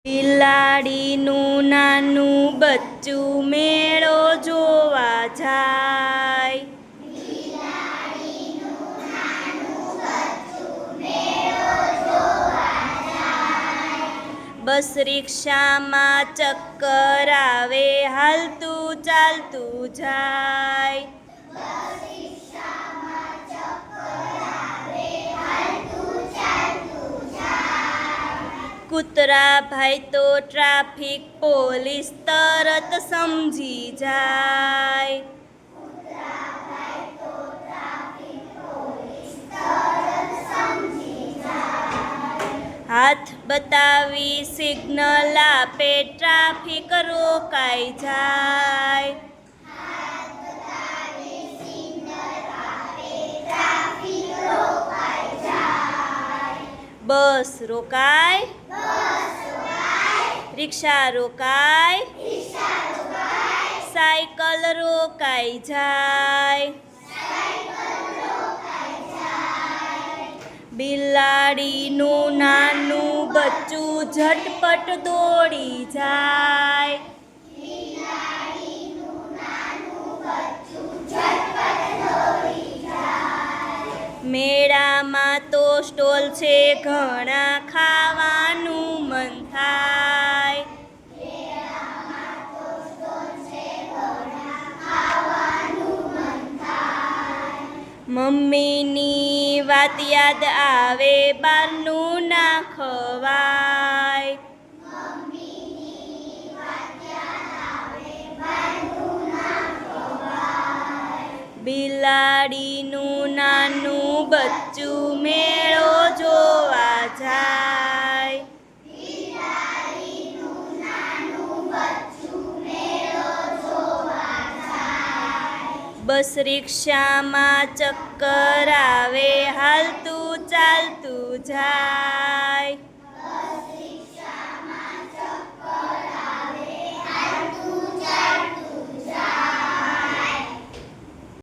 બિલાડીનું નાનું બચ્ચું મેળો જોવા જાય. બસ રિક્ષામાં ચક્કર આવે, હાલતું ચાલતું જાય. કૂતરા ભાઈ તો ટ્રાફિક પોલીસ તરત સમજી જાય. હાથ બતાવી સિગ્નલ આપે, ટ્રાફિક રોકાઈ જાય. બસ રોકાય, રિક્ષા રોકાય, સાયકલ રોકાઈ જાય. બિલાડીનું નાનું બચ્ચું ઝટપટ દોડી જાય. મેળામાં તો સ્ટોલ છે ઘણા, ખાવાનું મન થાય. મમ્મીની વાત યાદ આવે, બહારનું ના ખવાય. બિલાડીનું નાનું બચ્ચું મેળો જોવા જાય. બસ રિક્ષામાં ચક્કર આવે, હાલતું ચાલતું જાય.